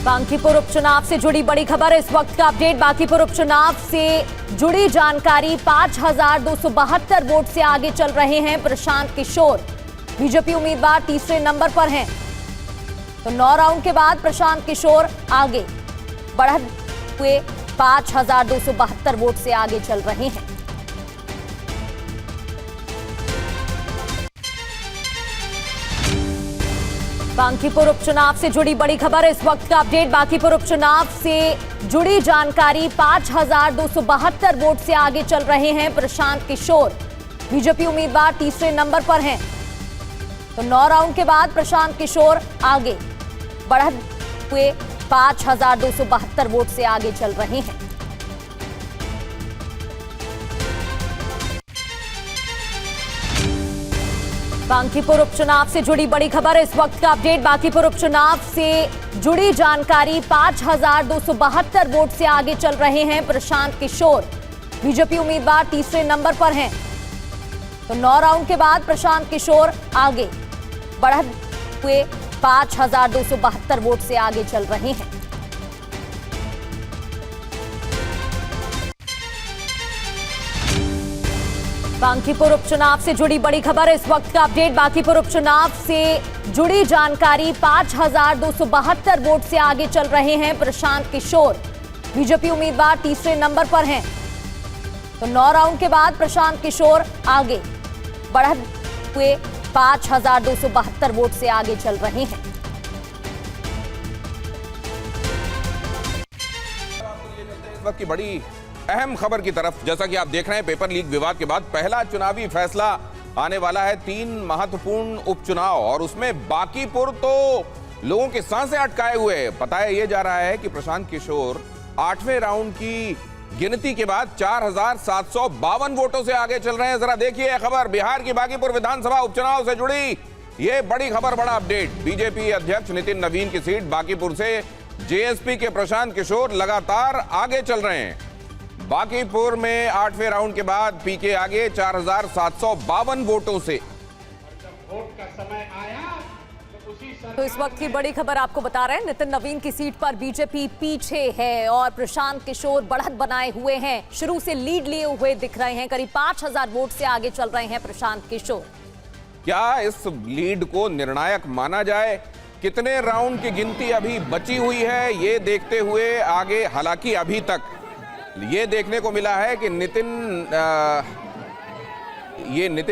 बांकीपुर उपचुनाव से जुड़ी बड़ी खबर, इस वक्त का अपडेट। बांकीपुर उपचुनाव से जुड़ी जानकारी, 5272 वोट से आगे चल रहे हैं प्रशांत किशोर। बीजेपी उम्मीदवार तीसरे नंबर पर हैं, तो 9 राउंड के बाद प्रशांत किशोर आगे बढ़त हुए 5272 वोट से आगे चल रहे हैं। बांकीपुर उपचुनाव से जुड़ी बड़ी खबर, इस वक्त का अपडेट। बांकीपुर उपचुनाव से जुड़ी जानकारी, 5272 वोट से आगे चल रहे हैं प्रशांत किशोर। बीजेपी उम्मीदवार तीसरे नंबर पर हैं, तो 9 राउंड के बाद प्रशांत किशोर आगे बढ़त हुए 5272 वोट से आगे चल रहे हैं। बांकीपुर उपचुनाव से जुड़ी बड़ी खबर, इस वक्त का अपडेट। बांकीपुर उपचुनाव से जुड़ी जानकारी, 5272 वोट से आगे चल रहे हैं प्रशांत किशोर। बीजेपी उम्मीदवार तीसरे नंबर पर हैं, तो 9 राउंड के बाद प्रशांत किशोर आगे बढ़त हुए 5272 वोट से आगे चल रहे हैं। बांकीपुर उपचुनाव से जुड़ी बड़ी खबर, इस वक्त का अपडेट। बांकीपुर उपचुनाव से जुड़ी जानकारी, 5272 वोट से आगे चल रहे हैं प्रशांत किशोर। बीजेपी उम्मीदवार तीसरे नंबर पर हैं, तो 9 राउंड के बाद प्रशांत किशोर आगे बढ़त हुए 5272 वोट से आगे चल रहे हैं। इस वक्त की बड़ी अहम खबर की तरफ, जैसा कि आप देख रहे हैं, पेपर लीक विवाद के बाद पहला चुनावी फैसला आने वाला है। 3 महत्वपूर्ण उपचुनाव, और उसमें बांकीपुर तो लोगों के सांसें अटकाए हुए है। बताया यह जा रहा है कि प्रशांत किशोर 8वें राउंड की गिनती के बाद 4752 वोटों से आगे चल रहे हैं। जरा देखिए खबर, बिहार की बांकीपुर विधानसभा उपचुनाव से जुड़ी ये बड़ी खबर, बड़ा अपडेट। बीजेपी अध्यक्ष नितिन नवीन की सीट बांकीपुर से जेएसपी के प्रशांत किशोर लगातार आगे चल रहे हैं। बांकीपुर में 8वें राउंड के बाद पीके आगे 4752 वोटों से। वोट का समय आया तो इस वक्त की बड़ी खबर आपको बता रहे हैं, नितिन नवीन की सीट पर बीजेपी पीछे है और प्रशांत किशोर बढ़त बनाए हुए हैं। शुरू से लीड लिए हुए दिख रहे हैं, करीब 5000 वोट से आगे चल रहे हैं प्रशांत किशोर। क्या इस लीड को निर्णायक माना जाए? कितने राउंड की गिनती अभी बची हुई है, ये देखते हुए आगे, हालांकि अभी तक ये देखने को मिला है कि नितिन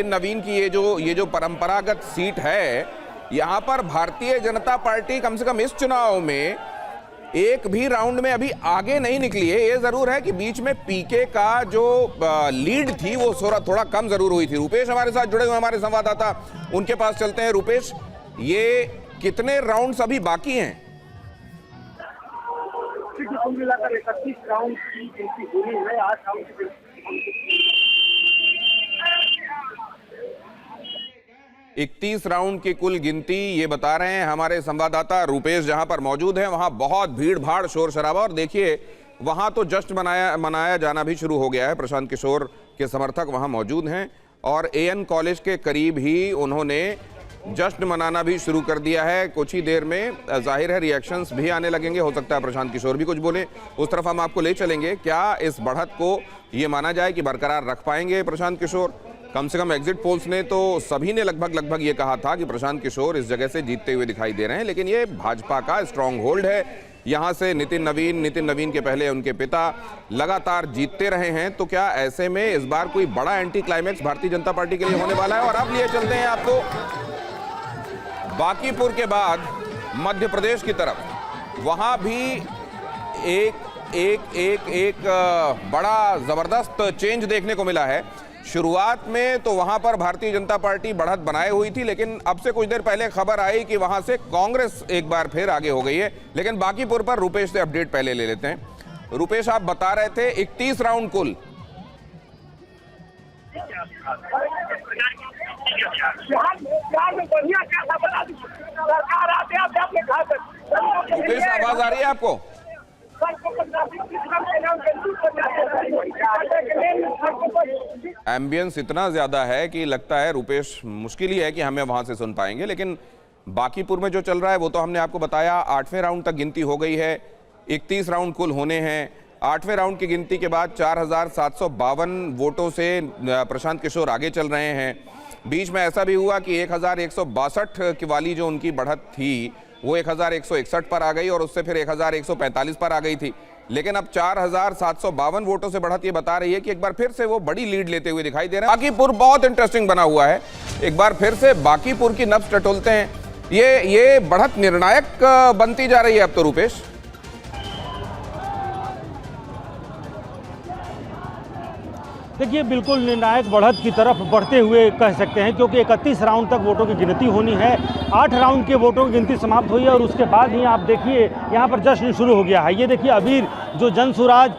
नवीन की ये जो परंपरागत सीट है, यहां पर भारतीय जनता पार्टी कम से कम इस चुनाव में एक भी राउंड में अभी आगे नहीं निकली है। ये जरूर है कि बीच में पीके का जो लीड थी वो थोड़ा कम जरूर हुई थी। रुपेश हमारे साथ जुड़े हुए, हमारे संवाददाता, उनके पास चलते हैं। रुपेश, ये कितने राउंड्स अभी बाकी हैं? कुल मिलाकर 31 राउंड की गिनती हुई है। 8 राउंड की 31 राउंड की कुल गिनती, ये बता रहे हैं हमारे संवाददाता रुपेश, जहां पर मौजूद हैं। वहां बहुत भीड़ भाड़, शोर शराबा, और देखिए वहां तो जश्न मनाया जाना भी शुरू हो गया है। प्रशांत किशोर के समर्थक वहां मौजूद हैं और एएन कॉलेज के करीब ही उन्होंने जश्न मनाना भी शुरू कर दिया है। कुछ ही देर में जाहिर है रिएक्शंस भी आने लगेंगे, हो सकता है प्रशांत किशोर भी कुछ बोले, उस तरफ हम आपको ले चलेंगे। क्या इस बढ़त को ये माना जाए कि बरकरार रख पाएंगे प्रशांत किशोर? कम से कम एग्जिट पोल्स ने तो सभी ने लगभग ये कहा था कि प्रशांत किशोर इस जगह से जीतते हुए दिखाई दे रहे हैं, लेकिन ये भाजपा का स्ट्रॉन्ग होल्ड है। यहाँ से नितिन नवीन के पहले उनके पिता लगातार जीतते रहे हैं। तो क्या ऐसे में इस बार कोई बड़ा anti climax Bharatiya Janata party के लिए होने वाला है? और अब लिए चलते हैं आपको बांकीपुर के बाद मध्य प्रदेश की तरफ। वहां भी एक बड़ा जबरदस्त चेंज देखने को मिला है। शुरुआत में तो वहां पर भारतीय जनता पार्टी बढ़त बनाए हुई थी, लेकिन अब से कुछ देर पहले खबर आई कि वहां से कांग्रेस एक बार फिर आगे हो गई है। लेकिन बांकीपुर पर रुपेश से अपडेट पहले ले लेते हैं। रुपेश, आप बता रहे थे 31 राउंड कुल। रुपेश, आवाज आ रही है आपको? एम्बियंस इतना ज्यादा है कि लगता है रुपेश, मुश्किल ही है कि हमें वहां से सुन पाएंगे। लेकिन बांकीपुर में जो चल रहा है वो तो हमने आपको बताया, 8वें राउंड तक गिनती हो गई है, 31 राउंड कुल होने हैं। 8वें राउंड की गिनती के बाद 4752 वोटों से प्रशांत किशोर आगे चल रहे हैं। बीच में ऐसा भी हुआ कि 1162 की वाली जो उनकी बढ़त थी वो 1161 पर आ गई और उससे फिर 1145 पर आ गई थी, लेकिन अब 4752 वोटों से बढ़त ये बता रही है कि एक बार फिर से वो बड़ी लीड लेते हुए दिखाई दे रहे हैं। बांकीपुर बहुत इंटरेस्टिंग बना हुआ है, एक बार फिर से बांकीपुर की नब्ज टटोलते हैं। ये बढ़त निर्णायक बनती जा रही है अब तो रूपेश। देखिए, बिल्कुल निर्णायक बढ़त की तरफ बढ़ते हुए कह सकते हैं, क्योंकि 31 राउंड तक वोटों की गिनती होनी है। 8 राउंड के वोटों की गिनती समाप्त हुई है और उसके बाद ही आप देखिए यहाँ पर जश्न शुरू हो गया है। ये देखिए अबीर, जो जनसुराज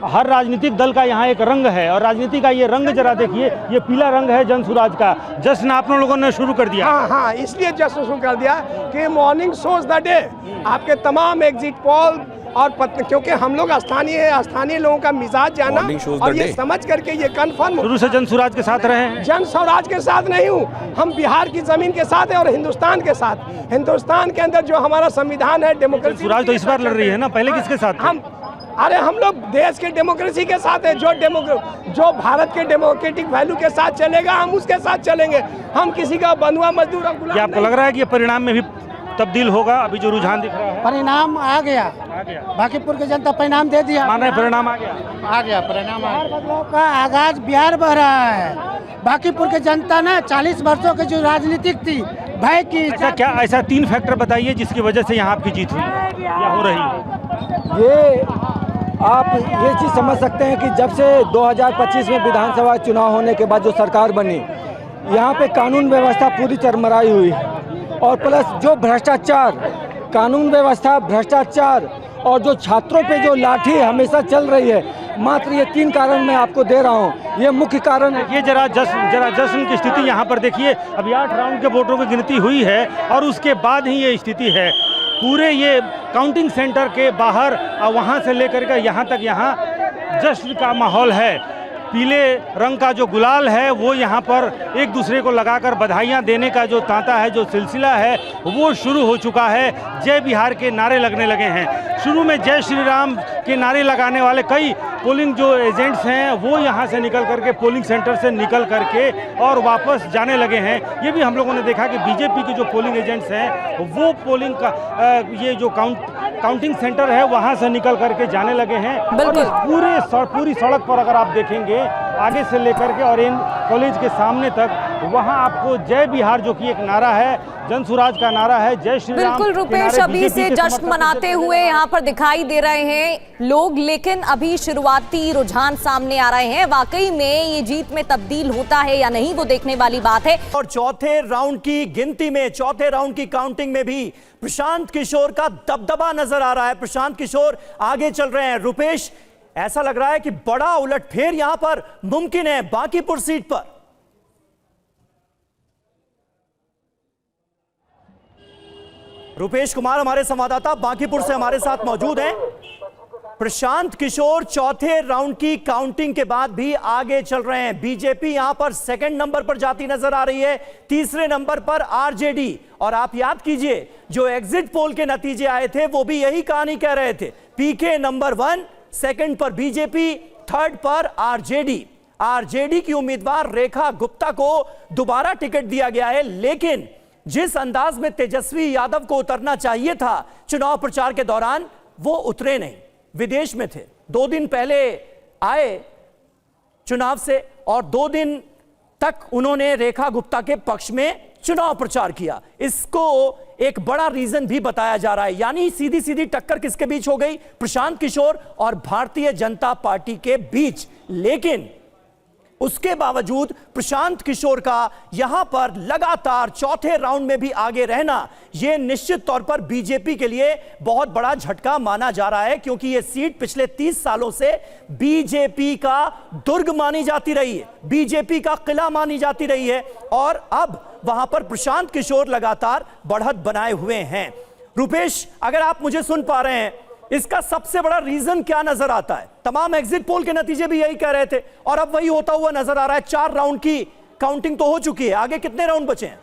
हर राजनीतिक दल का यहाँ एक रंग है और राजनीति का ये रंग जरा देखिए, ये पीला रंग है जनसुराज का। जश्न आप लोगों ने शुरू कर दिया। हाँ, इसलिए जश्न शुरू कर दिया कि मॉर्निंग शोज द डे, आपके तमाम एग्जिट पोल और क्योंकि हम लोग स्थानीय लोगों का मिजाज जाना और ये समझ करके ये कन्फर्म। शुरू से जनसुराज के साथ रहे हैं। जनसुराज के साथ नहीं हूँ, हम बिहार की जमीन के साथ है और हिंदुस्तान के साथ। हिंदुस्तान के अंदर जो हमारा संविधान है, डेमोक्रेसी। जनसुराज तो इस बार लड़ रही है ना, पहले किसके साथ? हम लोग देश के डेमोक्रेसी के साथ है। जो भारत के डेमोक्रेटिक वैल्यू के साथ चलेगा, हम उसके साथ चलेंगे। हम किसी का बंधुआ मजदूर। क्या आपको लग रहा है कि ये परिणाम में भी तब्दील होगा? अभी जो रुझान दिख रहा है, परिणाम आ गया। बांकीपुर की जनता परिणाम दे दिया। मान रहे परिणाम आ गया परिणाम। बिहार बदलाव का आगाज बिहार बह रहा है। बांकीपुर की जनता ने 40 वर्षों की जो राजनीतिक थी, भय की। ऐसा 3 फैक्टर बताइए जिसकी वजह से यहाँ आपकी जीत हुई या हो रही है। ये आप ये चीज़ समझ सकते हैं कि जब से 2025 में विधानसभा चुनाव होने के बाद जो सरकार बनी, यहाँ पे कानून व्यवस्था पूरी चरमराई हुई है और प्लस जो भ्रष्टाचार, कानून व्यवस्था, भ्रष्टाचार और जो छात्रों पे जो लाठी हमेशा चल रही है। मात्र ये 3 कारण मैं आपको दे रहा हूँ, ये मुख्य कारण है। ये जरा जश्न की स्थिति यहाँ पर देखिए। अभी 8 राउंड के वोटों की गिनती हुई है और उसके बाद ही ये स्थिति है। पूरे ये काउंटिंग सेंटर के बाहर और वहाँ से लेकर के यहाँ तक यहाँ जश्न का माहौल है। पीले रंग का जो गुलाल है वो यहाँ पर एक दूसरे को लगाकर बधाइयाँ देने का जो तांता है, जो सिलसिला है वो शुरू हो चुका है। जय बिहार के नारे लगने लगे हैं। शुरू में जय श्री राम के नारे लगाने वाले कई पोलिंग जो एजेंट्स हैं वो यहाँ से निकल करके, पोलिंग सेंटर से निकल करके और वापस जाने लगे हैं। ये भी हम लोगों ने देखा कि बीजेपी के जो पोलिंग एजेंट्स हैं वो पोलिंग का ये जो काउंटिंग सेंटर है वहाँ से निकल करके जाने लगे हैं। और पूरी सड़क पर अगर आप देखेंगे आगे से लेकर के और इन कॉलेज के सामने तक, वहाँ आपको जय बिहार जो कि एक नारा है, जनसुराज का नारा है, जय श्री राम। बिल्कुल रूपेश, अभी से जश्न मनाते हुए यहाँ पर दिखाई दे रहे हैं लोग, लेकिन अभी शुरुआती रुझान सामने आ रहे हैं। वाकई में ये जीत में तब्दील होता है या नहीं, वो देखने वाली बात है। और चौथे राउंड की गिनती में, चौथे राउंड की काउंटिंग में भी प्रशांत किशोर का दबदबा नजर आ रहा है। प्रशांत किशोर आगे चल रहे हैं। रुपेश, ऐसा लग रहा है कि बड़ा उलटफेर यहां पर मुमकिन है बांकीपुर सीट पर। रुपेश कुमार हमारे संवाददाता बांकीपुर से हमारे साथ मौजूद हैं। प्रशांत किशोर चौथे राउंड की काउंटिंग के बाद भी आगे चल रहे हैं। बीजेपी यहां पर 2nd नंबर पर जाती नजर आ रही है, 3रे नंबर पर आरजेडी। और आप याद कीजिए जो एग्जिट पोल के नतीजे आए थे वो भी यही कहानी कह रहे थे। पीके नंबर 1, 2nd पर बीजेपी, 3rd पर आरजेडी की उम्मीदवार रेखा गुप्ता को दोबारा टिकट दिया गया है। लेकिन जिस अंदाज में तेजस्वी यादव को उतरना चाहिए था चुनाव प्रचार के दौरान, वो उतरे नहीं, विदेश में थे। 2 दिन पहले आए चुनाव से और 2 दिन तक उन्होंने रेखा गुप्ता के पक्ष में चुनाव प्रचार किया। इसको एक बड़ा रीजन भी बताया जा रहा है। यानी सीधी सीधी टक्कर किसके बीच हो गई? प्रशांत किशोर और भारतीय जनता पार्टी के बीच। लेकिन उसके बावजूद प्रशांत किशोर का यहां पर लगातार चौथे राउंड में भी आगे रहना, यह निश्चित तौर पर बीजेपी के लिए बहुत बड़ा झटका माना जा रहा है, क्योंकि यह सीट पिछले 30 सालों से बीजेपी का दुर्ग मानी जाती रही है, बीजेपी का किला मानी जाती रही है। और अब वहां पर प्रशांत किशोर लगातार बढ़त बनाए हुए हैं। रुपेश, अगर आप मुझे सुन पा रहे हैं, इसका सबसे बड़ा रीजन क्या नजर आता है? तमाम एग्जिट पोल के नतीजे भी यही कह रहे थे और अब वही होता हुआ नजर आ रहा है। 4 राउंड की काउंटिंग तो हो चुकी है, आगे कितने राउंड बचे हैं?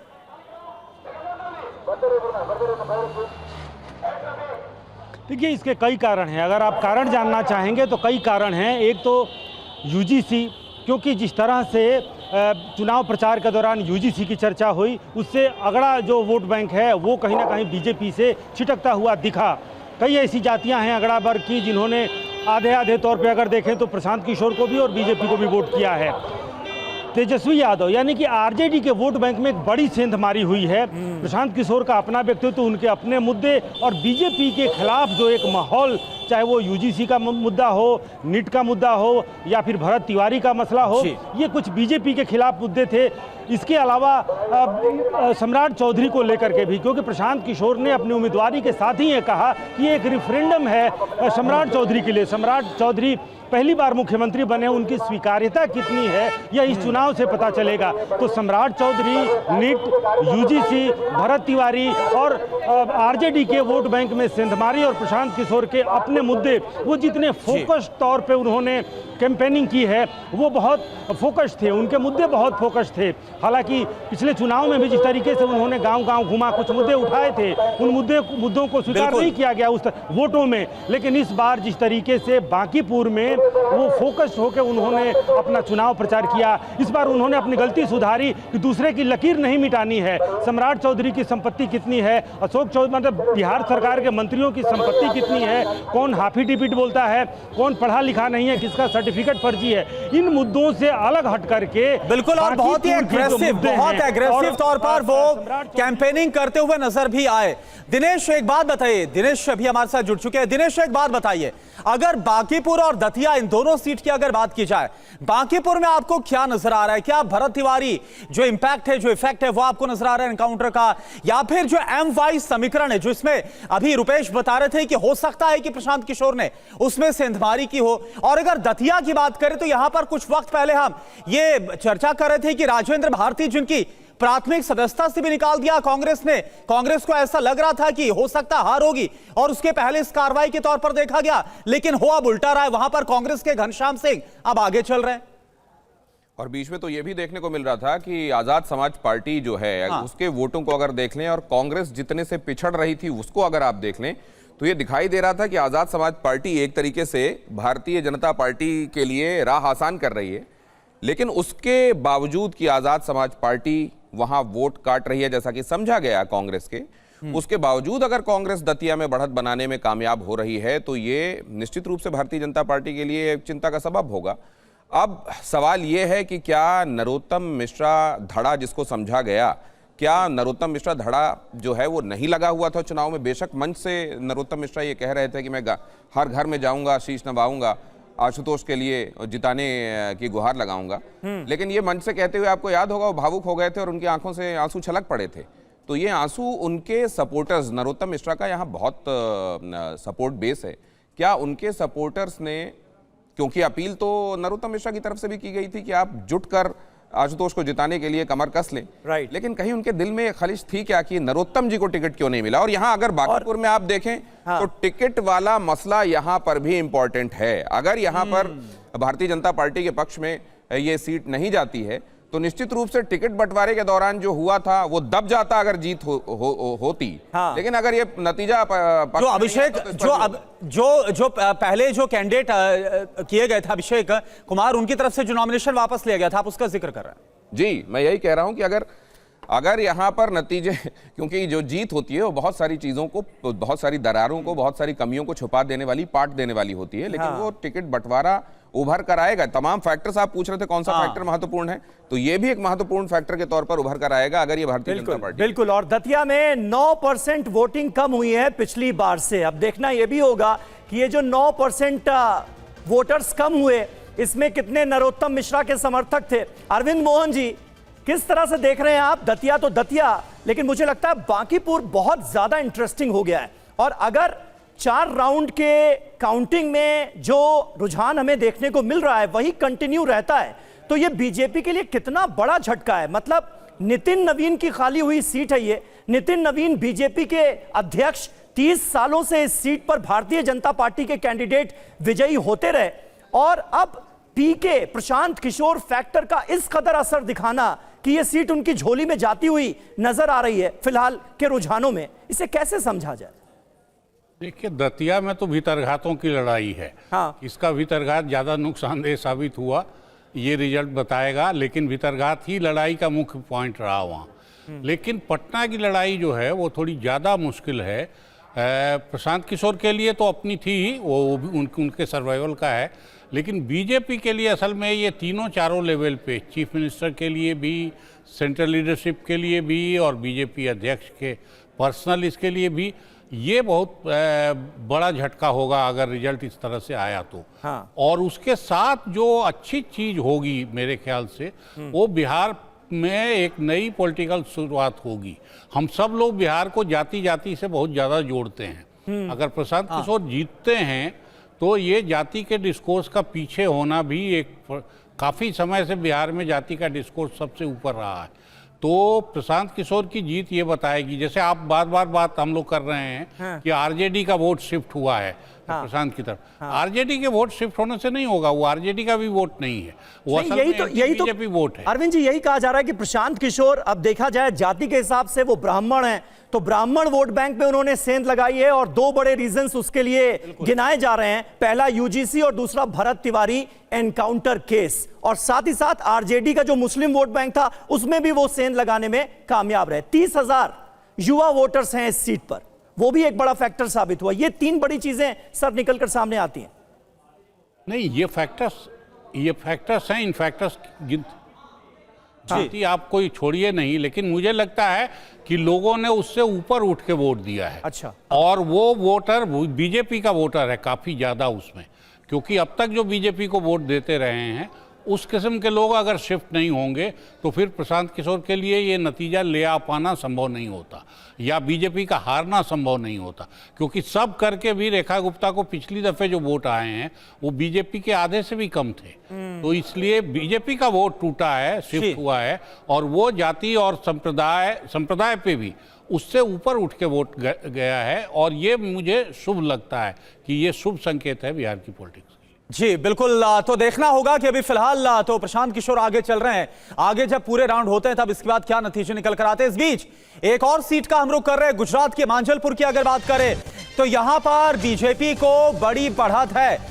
देखिए, इसके कई कारण हैं। अगर आप कारण जानना चाहेंगे तो कई कारण हैं। एक तो यूजीसी, क्योंकि जिस तरह से चुनाव प्रचार के दौरान यूजीसी की चर्चा हुई, उससे अगड़ा जो वोट बैंक है वो कहीं ना कहीं बीजेपी से छिटकता हुआ दिखा। कई ऐसी जातियां हैं अगड़ा वर्ग की जिन्होंने आधे आधे तौर पे अगर देखें तो प्रशांत किशोर को भी और बीजेपी को भी वोट किया है। तेजस्वी यादव यानी कि आरजेडी के वोट बैंक में एक बड़ी सेंधमारी हुई है। प्रशांत किशोर का अपना व्यक्तित्व, उनके अपने मुद्दे और बीजेपी के खिलाफ जो एक माहौल, चाहे वो यूजीसी का मुद्दा हो, नीट का मुद्दा हो या फिर भरत तिवारी का मसला हो, ये कुछ बीजेपी के खिलाफ मुद्दे थे। इसके अलावा सम्राट चौधरी को लेकर के भी, क्योंकि प्रशांत किशोर ने अपनी उम्मीदवारी के साथ ही ये कहा कि एक रेफरेंडम है सम्राट चौधरी के लिए। सम्राट चौधरी पहली बार मुख्यमंत्री बने, उनकी स्वीकार्यता कितनी है यह इस चुनाव से पता चलेगा। तो सम्राट चौधरी, नीट, यूजीसी, भरत तिवारी और आरजेडी के वोट बैंक में सेंधमारी और प्रशांत किशोर के अपने मुद्दे, वो जितने फोकस तौर पे उन्होंने कैंपेनिंग की है वो बहुत फोकस थे, उनके मुद्दे बहुत फोकस थे। हालांकि पिछले चुनाव में भी जिस तरीके से उन्होंने गांव-गांव घुमा, कुछ मुद्दे उठाए थे, उन मुद्दों को स्वीकार नहीं किया गया उस वोटों में। लेकिन इस बार जिस तरीके से बांकीपुर में वो फोकस होकर उन्होंने अपना चुनाव प्रचार किया, इस बार उन्होंने अपनी गलती सुधारी कि दूसरे की लकीर नहीं मिटानी है। सम्राट चौधरी की संपत्ति कितनी है, अशोक चौधरी मतलब बिहार सरकार के मंत्रियों की संपत्ति कितनी है, कौन हाफी टिपिट बोलता है, कौन पढ़ा लिखा नहीं है, किसका सर्टिफिकेट फर्जी है, इन मुद्दों से अलग हट करके बिल्कुल और बहुत ही एग्रेसिव तौर पर वो कैंपेनिंग करते हुए नजर भी आए। दिनेश, एक बात बताइए, दिनेश अभी हमारे साथ जुड़ चुके हैं। दिनेश, एक बात बताइए, अगर बांकीपुर और दतिया इन दोनों सीट की अगर बात की जाए, बांकीपुर में आपको क्या नजर आ रहा है? क्या भरत तिवारी जो इंपैक्ट है, जो इफेक्ट है, वो आपको नजर आ रहा है एनकाउंटर का, या फिर जो एम वाइज समीकरण है, जो इसमें अभी रुपेश बता रहे थे कि हो सकता है कि प्रशांत किशोर ने उसमें सेंधमारी की हो? और अगर दतिया की बात करें तो यहां पर कुछ वक्त पहले हम ये चर्चा कर रहे थे कि राजेंद्र भारती, जिनकी प्राथमिक सदस्यता से भी निकाल दिया कांग्रेस ने, कांग्रेस को ऐसा लग रहा था कि हो सकता हार होगी और उसके पहले इस कार्रवाई के तौर पर देखा गया, लेकिन हो अब उल्टा रहा है। वहां पर कांग्रेस के घनश्याम सिंह अब आगे चल रहे हैं। और बीच में तो यह भी देखने को मिल रहा था कि आजाद समाज पार्टी जो है, उसके वोटों को अगर देख लें और कांग्रेस जितने से पिछड़ रही थी उसको अगर आप देख लें तो ये दिखाई दे रहा था कि आजाद समाज पार्टी एक तरीके से भारतीय जनता पार्टी के लिए राह आसान कर रही है। लेकिन उसके बावजूद कि आजाद समाज पार्टी वहां वोट काट रही है जैसा कि समझा गया कांग्रेस के, उसके बावजूद अगर कांग्रेस दतिया में बढ़त बनाने में कामयाब हो रही है तो ये निश्चित रूप से भारतीय जनता पार्टी के लिए एक चिंता का सबब होगा। अब सवाल ये है कि क्या नरोत्तम मिश्रा धड़ा जिसको समझा गया, क्या नरोत्तम मिश्रा धड़ा जो है वो नहीं लगा हुआ था चुनाव में? बेशक मंच से नरोत्तम मिश्रा ये कह रहे थे कि मैं हर घर में जाऊंगा, शीश नवाऊंगा, आशुतोष के लिए जिताने की गुहार लगाऊंगा, लेकिन ये मंच से कहते हुए आपको याद होगा वो भावुक हो गए थे और उनकी आंखों से आंसू छलक पड़े थे। तो ये आंसू उनके सपोर्टर्स, नरोत्तम मिश्रा का यहाँ बहुत सपोर्ट बेस है, क्या उनके सपोर्टर्स ने, क्योंकि अपील तो नरोत्तम मिश्रा की तरफ से भी की गई थी कि आप जुट कर आशुतोष को जिताने के लिए कमर कस लें, लेकिन कहीं उनके दिल में खलिश थी क्या कि नरोत्तम जी को टिकट क्यों नहीं मिला? और यहाँ अगर बांकीपुर में आप देखें तो टिकट वाला मसला यहाँ पर भी इंपॉर्टेंट है। अगर यहाँ पर भारतीय जनता पार्टी के पक्ष में ये सीट नहीं जाती है तो निश्चित रूप से टिकट बंटवारे के दौरान जो हुआ था वो दब जाता अगर जीत होती। लेकिन अगर ये नतीजा जो अभिषेक जो पहले जो कैंडिडेट किए गए थे अभिषेक कुमार, उनकी तरफ से जो नॉमिनेशन वापस लिया गया था, आप उसका जिक्र कर रहे हैं। जी, मैं यही कह रहा हूं कि अगर यहाँ पर नतीजे, क्योंकि जो जीत होती है वो बहुत सारी चीजों को, बहुत सारी दरारों को, बहुत सारी कमियों को छुपा देने वाली, पाट देने वाली होती है, लेकिन वो टिकट बंटवारा उभर कर आएगा। तमाम फैक्टर्स आप पूछ रहे थे कौन सा फैक्टर महत्वपूर्ण है, तो ये भी एक महत्वपूर्ण फैक्टर के तौर पर उभर कर आएगा अगर ये भारतीय जनता पार्टी। बिल्कुल। और दतिया में 9% वोटिंग कम हुई है पिछली बार से। अब देखना यह भी होगा कि ये जो 9% वोटर्स कम हुए, इसमें कितने नरोत्तम मिश्रा के समर्थक थे। अरविंद मोहन जी, किस तरह से देख रहे हैं आप? दतिया तो दतिया, लेकिन मुझे लगता है बांकीपुर बहुत ज्यादा इंटरेस्टिंग हो गया है। और अगर 4 राउंड के काउंटिंग में जो रुझान हमें देखने को मिल रहा है वही कंटिन्यू रहता है तो ये बीजेपी के लिए कितना बड़ा झटका है। मतलब नितिन नवीन की खाली हुई सीट है ये। नितिन नवीन बीजेपी के अध्यक्ष, 30 सालों से इस सीट पर भारतीय जनता पार्टी के कैंडिडेट विजयी होते रहे, और अब पीके प्रशांत किशोर फैक्टर का इस कदर असर दिखाना कि यह सीट उनकी झोली में जाती हुई नजर आ रही है फिलहाल के रुझानों में। इसे कैसे समझा जाए? देखिए, दतिया में तो भीतरघातों की लड़ाई है। हाँ। इसका भीतरघात ज़्यादा नुकसानदेह साबित हुआ, ये रिजल्ट बताएगा, लेकिन भीतरघात ही लड़ाई का मुख्य पॉइंट रहा वहाँ। लेकिन पटना की लड़ाई जो है वो थोड़ी ज़्यादा मुश्किल है। प्रशांत किशोर के लिए तो अपनी थी ही, वो भी उनके सर्वाइवल का है, लेकिन बीजेपी के लिए असल में ये तीनों चारों लेवल पे, चीफ मिनिस्टर के लिए भी, सेंट्रल लीडरशिप के लिए भी और बीजेपी अध्यक्ष के पर्सनल इसके लिए भी, ये बहुत बड़ा झटका होगा अगर रिजल्ट इस तरह से आया तो। हाँ। और उसके साथ जो अच्छी चीज़ होगी मेरे ख्याल से, वो बिहार में एक नई पॉलिटिकल शुरुआत होगी। हम सब लोग बिहार को जाति जाति से बहुत ज़्यादा जोड़ते हैं। अगर प्रशांत किशोर जीतते हैं तो ये जाति के डिस्कोर्स का पीछे होना भी एक, काफ़ी समय से बिहार में जाति का डिस्कोर्स सबसे ऊपर रहा है। तो प्रशांत किशोर की जीत ये बताएगी, जैसे आप बार बार बात हम लोग कर रहे हैं कि आरजेडी का वोट शिफ्ट हुआ है प्रशांत की तरफ। आरजेडी के वोट शिफ्ट होने से नहीं होगा, वो आरजेडी का भी वोट नहीं है, वो असल में बीजेपी वोट है। अरविंद जी, यही कहा जा रहा है कि प्रशांत किशोर, अब देखा जाए जाति के हिसाब से वो ब्राह्मण हैं, तो ब्राह्मण वोट बैंक में उन्होंने सेंध लगाई है और दो बड़े रीजंस उसके लिए गिनाए जा रहे हैं। पहला यूजीसी और दूसरा भरत तिवारी एनकाउंटर केस, और साथ ही साथ आरजेडी का जो मुस्लिम वोट बैंक था उसमें भी वो सेंध लगाने में कामयाब रहे। 30,000 युवा वोटर्स हैं इस सीट पर, वो भी एक बड़ा फैक्टर साबित हुआ। ये तीन बड़ी चीजें सर निकलकर सामने आती हैं। नहीं, ये फैक्टर्स हैं, इन फैक्टर्स जाति आप कोई छोड़िए नहीं, लेकिन मुझे लगता है कि लोगों ने उससे ऊपर उठ के वोट दिया है। अच्छा। और वो वोटर बीजेपी का वोटर है काफ़ी ज़्यादा उसमें, क्योंकि अब तक जो बीजेपी को वोट देते रहे हैं उस किस्म के लोग अगर शिफ्ट नहीं होंगे तो फिर प्रशांत किशोर के लिए ये नतीजा ले आ पाना संभव नहीं होता, या बीजेपी का हारना संभव नहीं होता, क्योंकि सब करके भी रेखा गुप्ता को पिछली दफ़े जो वोट आए हैं वो बीजेपी के आधे से भी कम थे। तो इसलिए बीजेपी का वोट टूटा है, शिफ्ट हुआ है, और वो जाति और संप्रदाय पे भी उससे ऊपर उठ के वोट गया है, और ये मुझे शुभ लगता है कि ये शुभ संकेत है बिहार की पॉलिटिक्स। जी बिल्कुल, तो देखना होगा कि अभी फिलहाल तो प्रशांत किशोर आगे चल रहे हैं, आगे जब पूरे राउंड होते हैं तब इसके बाद क्या नतीजे निकल कर आते हैं। इस बीच एक और सीट का हम रुख कर रहे हैं, गुजरात के मांझलपुर की अगर बात करें तो यहां पर बीजेपी को बड़ी बढ़त है।